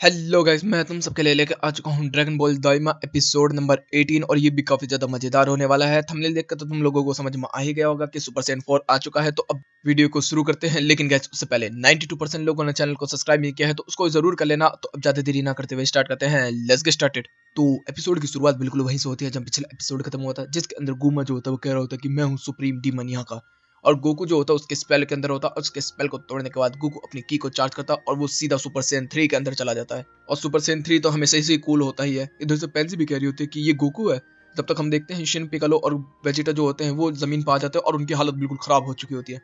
Hello guys, मैं तुम सबके लिए लेकर आ चुका हूँ ड्रैगन बॉल दाइमा एपिसोड नंबर 18 और ये भी काफी ज्यादा मजेदार होने वाला है। थंबनेल देखकर तो तुम लोगों को समझ में आ ही गया होगा कि सुपर सैयन 4 आ चुका है। तो अब वीडियो को शुरू करते हैं, लेकिन गाइस उससे पहले 92% लोगों ने चैनल को सब्सक्राइब नहीं किया है तो उसको जरूर कर लेना। तो अब ज्यादा देरी ना करते हुए स्टार्ट करते हैं। Let's get started. तो एपिसोड की शुरुआत बिल्कुल वहीं से होती है जब पिछला एपिसोड खत्म हुआ था, जिसके अंदर गुमा जो होता है वो कह रहा होता है कि मैं हूँ सुप्रीम डीमन यहाँ का। और गोकू जो होता है उसके स्पेल के अंदर होता है और उसके स्पेल को तोड़ने के बाद गोकू अपनी की को चार्ज करता है और वो सीधा सुपर सैयन 3 के अंदर चला जाता है। और सुपर सैयन 3 तो हमेशा से ही कूल होता ही है। इधर से पेंसी भी कह रही होती है कि ये गोकू है। तब तक हम देखते हैं शिन पिकालो और वेजिटा जो होते हैं वो जमीन पर आ जाते हैं और उनकी हालत बिल्कुल खराब हो चुकी होती है।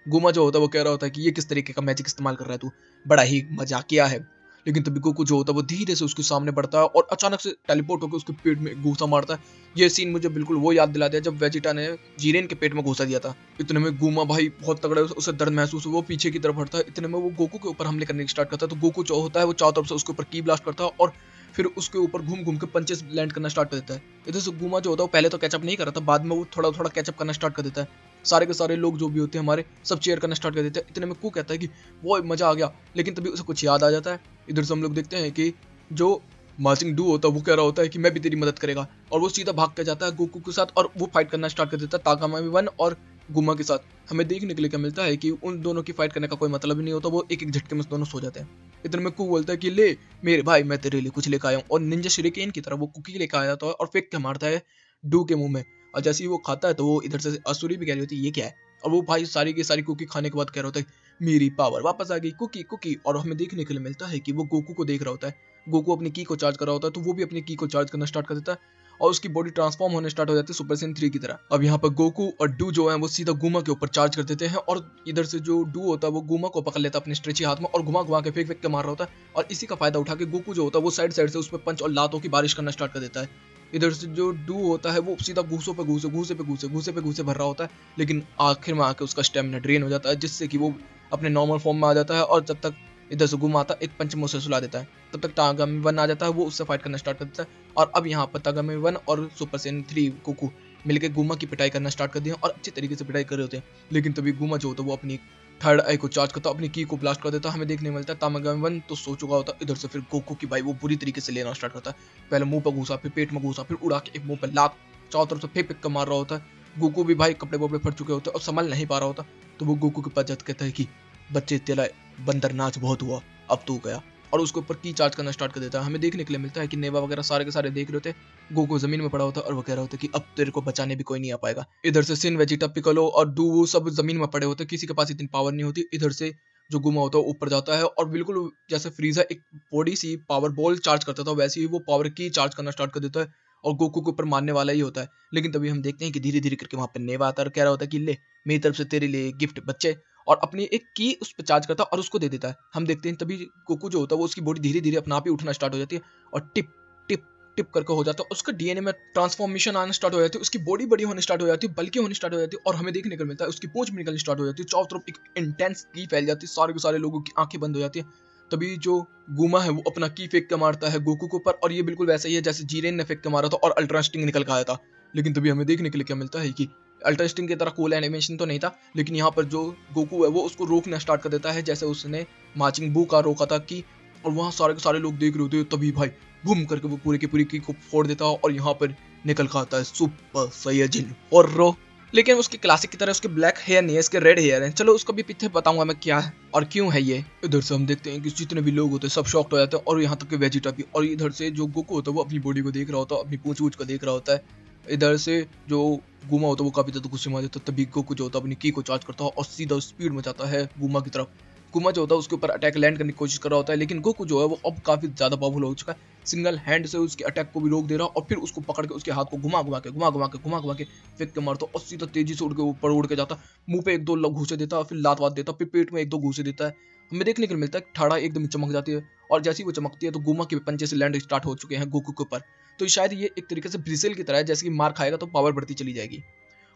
गुमा जो होता है वो कह रहा होता है कि ये किस तरीके का मैजिक इस्तेमाल कर रहा है तू, बड़ा ही मजाकिया है। लेकिन तभी गोकू जो होता है वो धीरे से उसके सामने बढ़ता है और अचानक से टेलीपोर्ट होकर उसके पेट में घूसा मारता है। ये सीन मुझे बिल्कुल वो याद दिला दिया जब वेजिटा ने जीरेन के पेट में घुसा दिया था। इतने में गुमा भाई बहुत तगड़ा है, उसे दर्द महसूस हुआ, वो पीछे की तरफ हटता है। इतने में वो गोकू के ऊपर हमले करने स्टार्ट करता है। तो गोकू जो होता है वो चारों तरफ से उसके ऊपर की ब्लास्ट करता है और फिर उसके ऊपर घूम घूम के पंचेस लैंड करना स्टार्ट कर देता है। इधर से गुमा जो होता है वो पहले तो कैचअप नहीं कर रहा था, बाद में वो थोड़ा थोड़ा कैचअप करना स्टार्ट कर देता है। सारे के सारे लोग जो भी होते हैं हमारे सब चेयर करना स्टार्ट कर देते हैं। इतने में कू कहता है कि वो मजा आ गया, लेकिन तभी उसे कुछ याद आ जाता है। इधर से हम लोग देखते हैं कि जो मार्चिंग डू होता है वो कह रहा होता है कि मैं भी तेरी मदद करेगा और वो सीधा भाग के जाता है गोकू के साथ और वो फाइट करना स्टार्ट कर देता है ताकामा वन और गुमा के साथ। हमें देखने के लिए क्या मिलता है कि उन दोनों की फाइट करने का कोई मतलब ही नहीं होता, वो एक एक झटके में दोनों सो जाते हैं। इतने में कू बोलता है कि ले मेरे भाई, मैं तेरे लिए कुछ लेकर आया हूँ, और निंजा शuriken की तरह वो कुकी लेकर आया था और फेंक के मारता है डू के मुंह में। और जैसे ही वो खाता है तो वो इधर से असुरी भी कह रही होती है ये क्या है। और वो भाई सारी की सारी कुकी खाने के बाद कह रहा होता है मेरी पावर वापस आ गई, कुकी कुकी। और हमें देखने के लिए मिलता है कि वो गोकू को देख रहा होता है। गोकू अपनी की को चार्ज कर रहा होता है तो वो भी अपनी की को चार्ज करना स्टार्ट कर देता है और उसकी बॉडी ट्रांसफॉर्म होने स्टार्ट हो जाती है सुपर सैयन 3 की तरह। अब यहाँ पर गोकू और डू जो है वो सीधा गुमा के ऊपर चार्ज कर देते हैं और इधर से जो डू होता है वो गुमा को पकड़ लेता है अपने स्ट्रेची हाथ में और घुमा घुमा के फेंक फेंक के मार रहा होता है। और इसी का फायदा उठा के गोकू जो होता है वो साइड साइड से उस पर पंच और लातों की बारिश करना स्टार्ट कर देता है। इधर से जो डू होता है वो सीधा घूसों पे घूसे घूसे पे घूसे घूसे पे घूसे भर रहा होता है, लेकिन आखिर में आके उसका स्टेमिना ड्रेन हो जाता है जिससे कि वो अपने नॉर्मल फॉर्म में आ जाता है। और जब तक इधर से गुम आता एक पंच मुंह से सुला देता है, तब तक तागामी वन आ जाता है, वो उससे फाइट करना स्टार्ट कर देता है। और अब यहाँ पर तागामी वन और सुपर सैयन 3 गोकू मिलकर गुमा की पिटाई करना स्टार्ट कर दिया और अच्छे तरीके से पिटाई कर रहे होते हैं। लेकिन तभी गुमा जो होता है वो अपनी थर्ड आई को चार्ज करता, अपनी की को ब्लास्ट कर देता। हमें देखने मिलता है तागामी वन तो सो चुका होता। इधर से फिर गोकू की भाई वो बुरी तरीके से लेना स्टार्ट करता है। पहले मुंह पर घूसा, फिर पेट में घूसा, फिर उड़ा के एक मुंह पर लात चारों तरफ से फेंक फेंक कर मार रहा होता है। गोकू भी भाई कपड़े वपड़े फट चुके होते हैं और संभल नहीं पा रहा होता। तो वो गोकू के पास जाकर कहता है कि बच्चे तेरा बंदर नाच बहुत हुआ, अब तू गया। और उसके ऊपर की चार्ज करना स्टार्ट कर देता है। हमें देखने के लिए मिलता है कि नेवा वगैरह सारे के सारे देख रहे होते हैं। गोकू जमीन में पड़ा होता है और वो कह रहा होता है कि अब तेरे को बचाने भी कोई नहीं आ पाएगा। इधर से सिन, वेजिटा, पिकोलो और डू वो सब जमीन में पड़े होते हैं, किसी के पास इतनी पावर नहीं होती। इधर से जो गुमा होता है ऊपर जाता है और बिल्कुल जैसे फ्रीजर एक बॉडी सी पावर बॉल चार्ज करता था वैसे ही वो पावर की चार्ज करना स्टार्ट कर देता है और गोकू के ऊपर मारने वाला ही होता है। लेकिन तभी हम देखते हैं कि धीरे धीरे करके वहां पर नेवा आता है और कह रहा होता है कि ले मेरी तरफ से तेरे लिए गिफ्ट बच्चे, और अपनी एक की उस पर चार्ज करता है और उसको दे देता है। हम देखते हैं तभी गोकू जो होता है वो उसकी बॉडी धीरे धीरे अपने आप ही उठना स्टार्ट हो जाती है और टिप टिप टिप करके हो जाता है। उसका डीएनए में ट्रांसफॉर्मेशन आना स्टार्ट हो जाती है, उसकी बॉडी बड़ी होने स्टार्ट हो जाती है, बल्कि होने स्टार्ट हो जाती है। और हमें देखने को मिलता है उसकी पूंछ भी निकलनी स्टार्ट हो जाती है, चारों तरफ एक इंटेंस की फैल जाती है, सारे के सारे लोगों की आंखें बंद हो जाती है। तभी जो गुमा है वो अपना की फेंक के मारता है गोकू के ऊपर और ये बिल्कुल वैसा ही है जैसे जीरेन ने फेंक के मारा था और अल्ट्रा स्टिंग निकल के आया था। लेकिन तभी हमें देखने के लिए क्या मिलता है कि अल्ट्रा स्टिंग की तरह कूल एनिमेशन तो नहीं था, लेकिन यहाँ पर जो गोकू है वो उसको रोकना स्टार्ट कर देता है जैसे उसने माचिंग बू का रोका था कि। और वहाँ सारे के सारे लोग देख रहे होते हैं, तभी भाई बूम करके वो पूरी की पूरी की को फोड़ देता है और यहाँ पर निकल का आता है सुपर सैयजिन और रो। लेकिन उसकी क्लासिक की तरह उसके ब्लैक हेयर नहीं है, इसके रेड हेयर है। चलो उसको भी पीछे बताऊंगा मैं क्या है और क्यों है ये। इधर से हम देखते हैं कि जितने भी लोग होते हैं सब शॉक्ड हो जाते हैं और यहाँ तक कि वेजिटा भी। और इधर से जो गोकू होता है वो अपनी बॉडी को देख रहा होता है, अपनी पूंछ वूछ को देख रहा होता है। इधर से जो गुमा होता है वो काफी ज्यादा गुस्से में आ जाता है। तभी गोकू जो होता है अपनी की को चार्ज करता है और सीधा स्पीड में जाता है गुमा की तरफ। गुमा जो होता है उसके ऊपर अटैक लैंड करने की कोशिश कर रहा होता है, लेकिन गोकू जो है वो अब काफी ज्यादा पावरफुल हो चुका है, सिंगल हैंड से उसके अटैक को भी रोक दे रहा और फिर उसको पकड़ के उसके हाथ को घुमा घुमा के फेंक के मारता और सीधा तेजी से उड़ के ऊपर उड़ के जाता, मुंह पे एक दो घूसे देता, फिर लात वात देता, फिर पेट में एक दो घूसे देता है। हमें देखने को मिलता है ठाड़ा एकदम चमक जाती है और जैसे ही वो चमकती है तो गुमा के पंजे से लैंड स्टार्ट हो चुके हैं गोकू के ऊपर। तो शायद ये एक तरीके से ब्रिसेल की तरह है, जैसे कि मार खाएगा तो पावर बढ़ती चली जाएगी।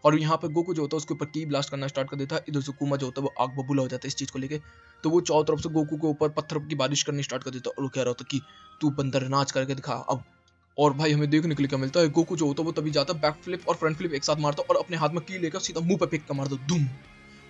और यहाँ पे गोकू जो होता है उसके ऊपर की ब्लास्ट करना स्टार्ट कर देता है। इधर से कुमा जो होता है वो आग बबूला हो जाता है इस चीज को लेके। तो वो चारों तरफ से गोकू के ऊपर पत्थर की बारिश करनी स्टार्ट कर देता है और वो कह रहा होता है कि तू बंदर नाच करके दिखा अब। और भाई हमें देखने के लिए क्या मिलता है, गोकू जो होता है वो तभी जाता है बैक फ्लिप और फ्रंट फ्लिप एक साथ मारता और अपने हाथ में की लेकर सीधा मुंह पे फेंक कर मारता धूम।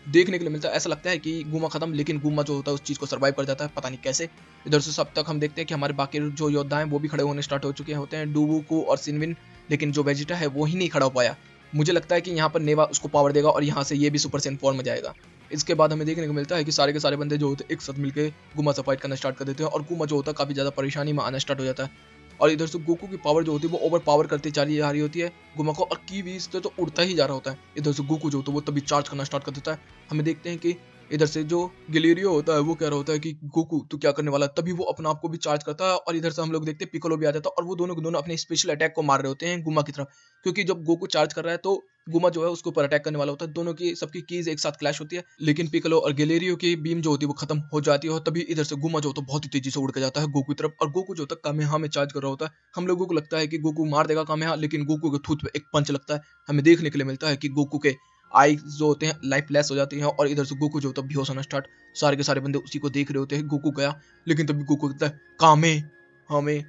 देखने के लिए मिलता है। ऐसा लगता है कि गुमा खत्म, लेकिन गुमा जो होता है उस चीज को सर्वाइव कर जाता है, पता नहीं कैसे। इधर से सब तक हम देखते हैं कि हमारे बाकी जो योद्धा हैं वो भी खड़े होने स्टार्ट हो चुके होते हैं, डूबूकू और सिनविन, लेकिन जो वेजिटा है वो ही नहीं खड़ा हो पाया। मुझे लगता है कि यहाँ पर नेवा उसको पावर देगा और यहाँ से ये भी सुपर सैयन फॉर्म में जाएगा। इसके बाद हमें देखने को मिलता है कि सारे के सारे बंदे जो होते हैं एक साथ मिलकर गुमा से फाइट करना स्टार्ट कर देते हैं और गुमा जो होता है काफी ज्यादा परेशानी में आना स्टार्ट हो जाता है। और इधर से गोकू की पावर जो होती है वो ओवर पावर करती चली आ रही होती है गुमा को, और की भी इससे तो उड़ता ही जा रहा होता है। इधर से गोकू जो होता है वो तभी चार्ज करना स्टार्ट कर देता है। हमें देखते हैं कि इधर से जो गिलेरियो होता है वो कह रहा होता है कि गोकू तू क्या करने वाला है, तभी वो अपना आप को भी चार्ज करता है। और इधर से हम लोग देखते हैं पिकोलो भी आ जाता है और वो दोनों के दोनों अपने स्पेशल अटैक को मार रहे होते हैं गुमा की तरफ, क्योंकि जब गोकू चार्ज कर रहा है तो गुमा जो है उसके ऊपर अटैक करने वाला होता है। दोनों की सबकी कीज एक साथ क्लैश होती है, लेकिन पिकोलो और गिलेरियो की बीम जो होती है वो खत्म हो जाती है और तभी इधर से गुमा जो होता है बहुत ही तेजी से उड़ के जाता है गोकू की तरफ, और गोकू जो होता है कामेहा में चार्ज कर रहा होता है। हम लोगों को लगता है कि गोकू मार देगा कामेहा, लेकिन गोकू के थूत पे एक पंच लगता है। हमें देखने के लिए मिलता है कि गोकू के आईज जो होते हैं लाइफ लेस हो जाती हैं और इधर से गोकू जो होता है बेहोश होना स्टार्ट। सारे के सारे बंदे उसी को देख रहे होते हैं। गोकू गया, लेकिन तभी गोकू कहता है कामे हमें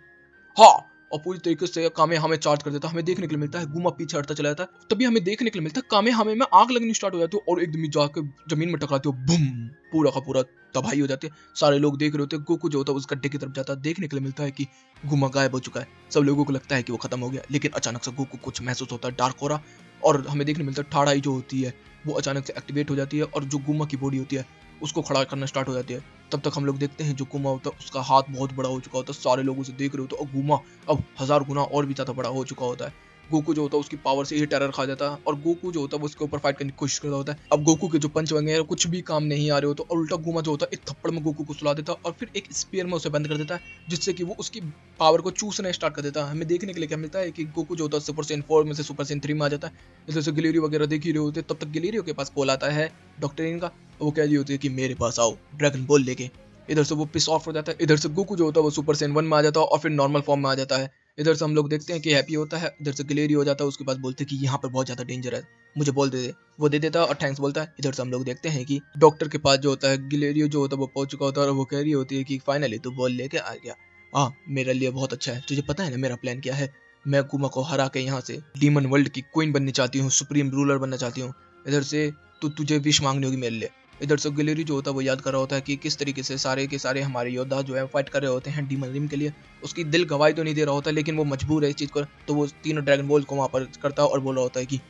हाँ, और पूरी तरीके से कामे हमें चार्ज कर देता है। हमें देखने के लिए मिलता है गुमा पीछे हटता चला जाता है, तभी हमें देखने के लिए मिलता है कामे हमें में आग लगनी स्टार्ट हो जाती है और एकदम ही जाकर जमीन में टकराती है, बूम, पूरा का पूरा तबाही हो जाती है। सारे लोग देख रहे होते हैं, गोकू जो होता है उस गड्ढे की तरफ जाता है। देखने के लिए मिलता है कि गुमा गायब हो चुका है। सब लोगों को लगता है कि वो खत्म हो गया, लेकिन अचानक से गोकू कुछ महसूस होता है डार्क हो रहा, और हमें देखने मिलता है ठाड़ाई जो होती है वो अचानक से एक्टिवेट हो जाती है और जो गुमा की बॉडी होती है उसको खड़ा करना स्टार्ट हो जाती है। तब तक हम लोग देखते हैं जो गुमा होता है उसका हाथ बहुत बड़ा हो चुका होता है, सारे लोग उसे देख रहे होते हैं और गुमा अब 1000 गुना और भी ज्यादा बड़ा हो चुका होता है। गोकू जो होता है उसकी पावर से ही टेरर खा जाता है और गोकू जो होता है वो उसके ऊपर फाइट करने की कोशिश करता होता है। अब गोकू के जो पंच वगैरह कुछ भी काम नहीं आ रहे होते और उल्टा गुमा जो होता है एक थप्पड़ में गोकू को सुला देता है और फिर एक स्पीयर में उसे बंद कर देता है, जिससे कि वो उसकी पावर को चूसना स्टार्ट कर देता है। हमें देखने के लिए क्या मिलता है कि गोकू जो होता है सुपर सैयन 4 में से सुपर सैयन 3 में आ जाता है। जैसे गिलेरियो वगैरह देख ही रहे होते, तब तक गिलेरियो के पास कॉल आता है डॉक्टर इन का, वो कह रही होती है कि मेरे पास आओ ड्रैगन बॉल लेके। इधर से वो पिस ऑफ हो जाता है। इधर से गोकू जो होता है वो सुपर सैयन 1 में आ जाता है और फिर नॉर्मल फॉर्म में आ जाता है। इधर से हम लोग देखते हैं कि हैप्पी होता है, इधर से गिलेरी हो जाता है, उसके पास बोलते हैं कि यहाँ पर बहुत ज्यादा डेंजर है, मुझे बोल दे दे। वो दे देता है और थैंक्स बोलता है। इधर से हम लोग देखते हैं कि डॉक्टर के पास जो होता है गिलेरियो जो होता है वो पहुंच चुका होता है और वो कह रही होती है कि फाइनली तू बॉल लेके आ गया। हाँ, मेरे लिए बहुत अच्छा है। तुझे पता है ना मेरा प्लान क्या है? मैं गुमा को हरा के यहाँ से डीमन वर्ल्ड की क्वीन बननी चाहती हूँ, सुप्रीम रूलर बनना चाहती हूँ। इधर से तुझे विश मांगनी होगी मेरे लिए। इधर से गिलेरी जो होता है वो याद कर रहा होता है कि किस तरीके से सारे के सारे हमारे योद्धा जो है फाइट कर रहे होते हैं डीमन रिम के लिए। उसकी दिल गवाही तो नहीं दे रहा होता, लेकिन वो मजबूर है इस चीज को, तो वो तीनों ड्रैगन बॉल को वहां पर करता है और बोल रहा होता है कि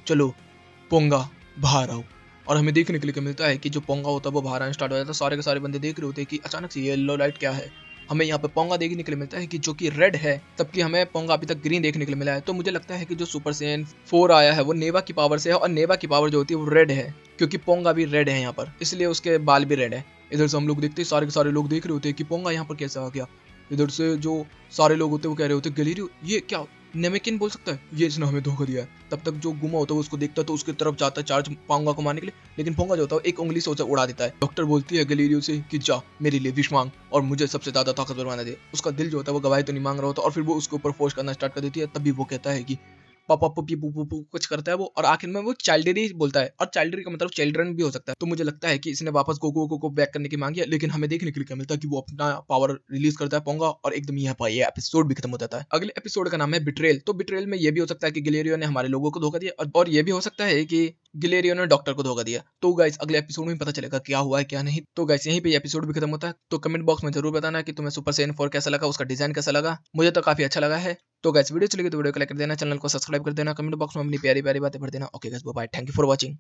चलो पोंगा बाहर आओ। और हमें देखने के लिए क्या मिलता है कि जो पोंगा होता है वो बाहर आना स्टार्ट हो जाता है। सारे के सारे बंदे देख रहे होते हैं कि अचानक से ये येलो लाइट क्या है। हमें यहाँ पे पोंगा देखने के लिए मिलता है कि जो कि रेड है, तबकि हमें पोंगा अभी तक ग्रीन देखने के लिए मिला है। तो मुझे लगता है कि जो सुपर सैयन 4 आया है वो नेवा की पावर से है और नेवा की पावर जो होती है वो रेड है, क्योंकि पोंगा भी रेड है यहाँ पर, इसलिए उसके बाल भी रेड है। इधर से हम लोग देखते हैं सारे के सारे लोग देख रहे होते हैं कि पोंगा यहाँ पर कैसे आ गया। इधर से जो सारे लोग होते हैं वो कह रहे होते हैं गैलीरियो ये क्या नेमेकिन बोल सकता है, ये इसने हमें धोखा दिया है। तब तक जो गुमा होता है उसको देखता है तो उसकी तरफ जाता है चार्ज पोंगा को मारने के लिए, लेकिन पोंगा जो होता है एक उंगली से उसे उड़ा देता है। डॉक्टर बोलती है गैलीरियो से कि जा मेरे लिए विश मांग और मुझे सबसे ज्यादा ताकतवर बना दे। उसका दिल जो होता है वो गवाही तो नहीं मांग रहा होता और फिर वो उसके ऊपर फोर्स करना स्टार्ट कर देती है। तभी वो कहता है कि पापा पपी पू पू पू कुछ करता है वो, और आखिर में वो चाइल्डरी बोलता है, और चाइल्डरी का मतलब चिल्ड्रन भी हो सकता है। तो मुझे लगता है कि इसने वापस गोकू को बैक करने की मांगी है, लेकिन हमें देखने के लिए क्या मिलता है कि वो अपना पावर रिलीज करता है पोंगा, और एकदम यहाँ पर ये एपिसोड भी खत्म हो जाता है। अगले एपिसोड का नाम है बिट्रेल। तो बिट्रेल में ये भी हो सकता है कि गिलेरियो ने हमारे लोगों को धोखा दिया, और ये भी हो सकता है कि गिलेरियो ने डॉक्टर को धोखा दिया। तो गाइस अगले एपिसोड में पता चलेगा क्या हुआ है क्या नहीं। तो गाइस यहीं पे एपिसोड भी खत्म होता है। तो कमेंट बॉक्स में जरूर बताना कि तुम्हें सुपर सैयन 4 कैसा लगा, उसका डिजाइन कैसा लगा। मुझे तो काफी अच्छा लगा है। तो गाइस वीडियो चलेगी तो वीडियो को लाइक कर देना, चैनल को सब्सक्राइब कर देना, कमेंट बॉक्स में अपनी प्यारी प्यारी बातें भर देना। Okay guys bye bye, thank you for watching.